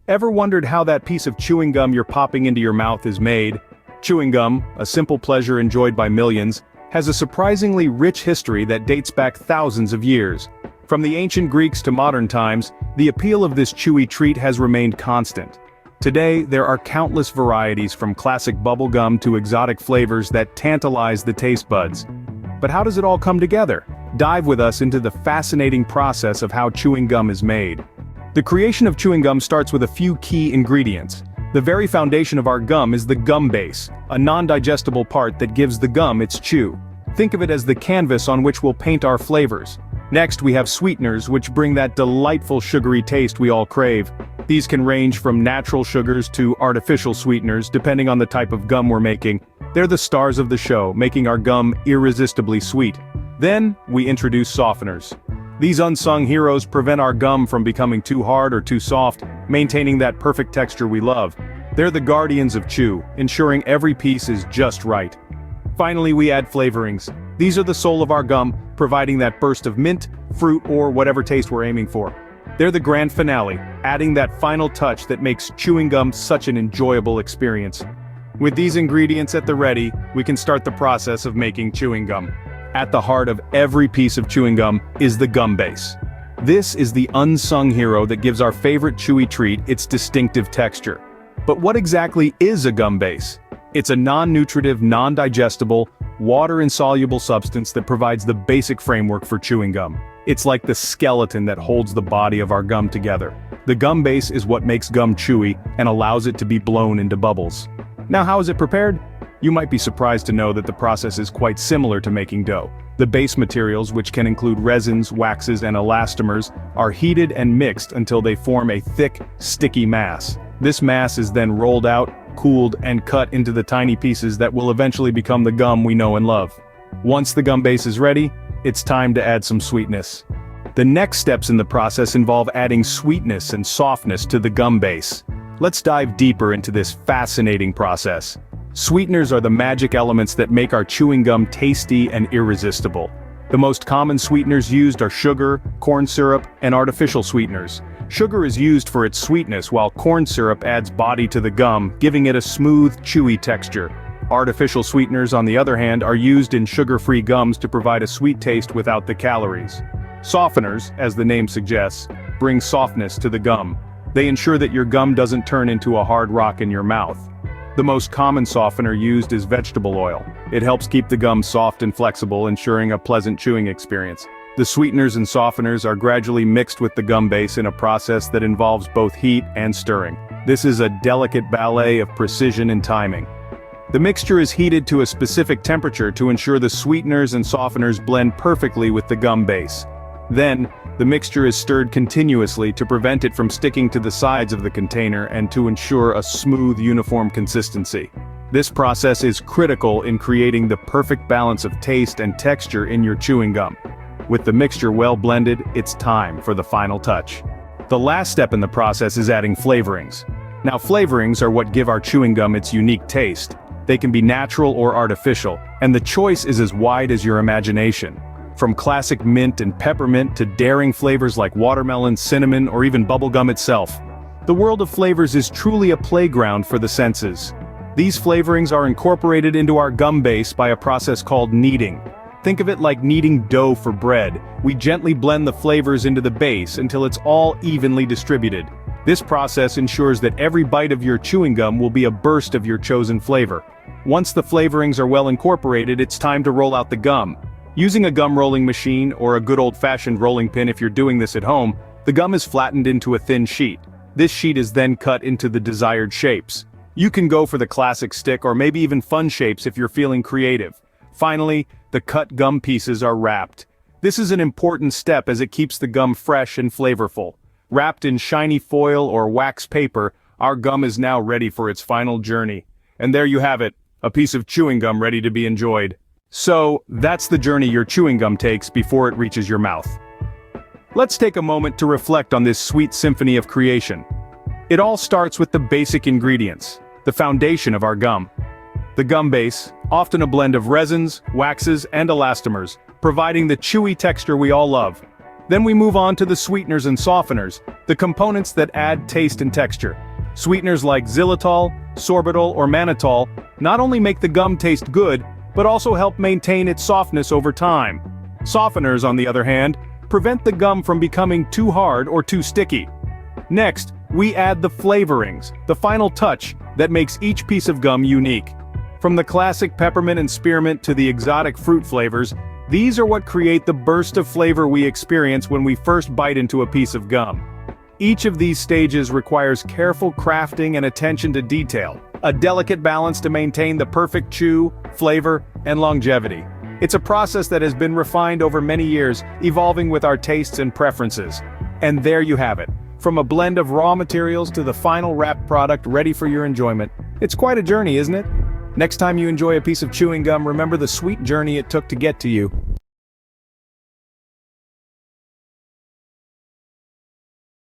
Ever wondered how that piece of chewing gum you're popping into your mouth is made? Chewing gum, a simple pleasure enjoyed by millions, has a surprisingly rich history that dates back thousands of years. From the ancient Greeks to modern times, the appeal of this chewy treat has remained constant. Today, there are countless varieties from classic bubblegum to exotic flavors that tantalize the taste buds. But how does it all come together? Dive with us into the fascinating process of how chewing gum is made. The creation of chewing gum starts with a few key ingredients. The very foundation of our gum is the gum base, a non-digestible part that gives the gum its chew. Think of it as the canvas on which we'll paint our flavors. Next, we have sweeteners, which bring that delightful sugary taste we all crave. These can range from natural sugars to artificial sweeteners, depending on the type of gum we're making. They're the stars of the show, making our gum irresistibly sweet. Then, we introduce softeners. These unsung heroes prevent our gum from becoming too hard or too soft, maintaining that perfect texture we love. They're the guardians of chew, ensuring every piece is just right. Finally, we add flavorings. These are the soul of our gum, providing that burst of mint, fruit, or whatever taste we're aiming for. They're the grand finale, adding that final touch that makes chewing gum such an enjoyable experience. With these ingredients at the ready, we can start the process of making chewing gum. At the heart of every piece of chewing gum is the gum base. This is the unsung hero that gives our favorite chewy treat its distinctive texture. But what exactly is a gum base? It's a non-nutritive, non-digestible, water-insoluble substance that provides the basic framework for chewing gum. It's like the skeleton that holds the body of our gum together. The gum base is what makes gum chewy and allows it to be blown into bubbles. Now, how is it prepared? You might be surprised to know that the process is quite similar to making dough. The base materials, which can include resins, waxes, and elastomers, are heated and mixed until they form a thick, sticky mass. This mass is then rolled out, cooled, and cut into the tiny pieces that will eventually become the gum we know and love. Once the gum base is ready, it's time to add some sweetness. The next steps in the process involve adding sweetness and softness to the gum base. Let's dive deeper into this fascinating process. Sweeteners are the magic elements that make our chewing gum tasty and irresistible. The most common sweeteners used are sugar, corn syrup, and artificial sweeteners. Sugar is used for its sweetness, while corn syrup adds body to the gum, giving it a smooth, chewy texture. Artificial sweeteners, on the other hand, are used in sugar-free gums to provide a sweet taste without the calories. Softeners, as the name suggests, bring softness to the gum. They ensure that your gum doesn't turn into a hard rock in your mouth. The most common softener used is vegetable oil. It helps keep the gum soft and flexible, ensuring a pleasant chewing experience. The sweeteners and softeners are gradually mixed with the gum base in a process that involves both heat and stirring. This is a delicate ballet of precision and timing. The mixture is heated to a specific temperature to ensure the sweeteners and softeners blend perfectly with the gum base. Then, the mixture is stirred continuously to prevent it from sticking to the sides of the container and to ensure a smooth, uniform consistency. This process is critical in creating the perfect balance of taste and texture in your chewing gum. With the mixture well blended, it's time for the final touch. The last step in the process is adding flavorings. Now, flavorings are what give our chewing gum its unique taste. They can be natural or artificial, and the choice is as wide as your imagination. From classic mint and peppermint to daring flavors like watermelon, cinnamon, or even bubblegum itself. The world of flavors is truly a playground for the senses. These flavorings are incorporated into our gum base by a process called kneading. Think of it like kneading dough for bread. We gently blend the flavors into the base until it's all evenly distributed. This process ensures that every bite of your chewing gum will be a burst of your chosen flavor. Once the flavorings are well incorporated, it's time to roll out the gum. Using a gum rolling machine, or a good old-fashioned rolling pin if you're doing this at home, the gum is flattened into a thin sheet. This sheet is then cut into the desired shapes. You can go for the classic stick or maybe even fun shapes if you're feeling creative. Finally, the cut gum pieces are wrapped. This is an important step as it keeps the gum fresh and flavorful. Wrapped in shiny foil or wax paper, our gum is now ready for its final journey. And there you have it, a piece of chewing gum ready to be enjoyed. So, that's the journey your chewing gum takes before it reaches your mouth. Let's take a moment to reflect on this sweet symphony of creation. It all starts with the basic ingredients, the foundation of our gum. The gum base, often a blend of resins, waxes, and elastomers, providing the chewy texture we all love. Then we move on to the sweeteners and softeners, the components that add taste and texture. Sweeteners like xylitol, sorbitol, or mannitol not only make the gum taste good, but also help maintain its softness over time. Softeners, on the other hand, prevent the gum from becoming too hard or too sticky. Next, we add the flavorings, the final touch that makes each piece of gum unique. From the classic peppermint and spearmint to the exotic fruit flavors, these are what create the burst of flavor we experience when we first bite into a piece of gum. Each of these stages requires careful crafting and attention to detail, a delicate balance to maintain the perfect chew, flavor, and longevity. It's a process that has been refined over many years, evolving with our tastes and preferences. And there you have it. From a blend of raw materials to the final wrapped product ready for your enjoyment. It's quite a journey, isn't it? Next time you enjoy a piece of chewing gum, remember the sweet journey it took to get to you.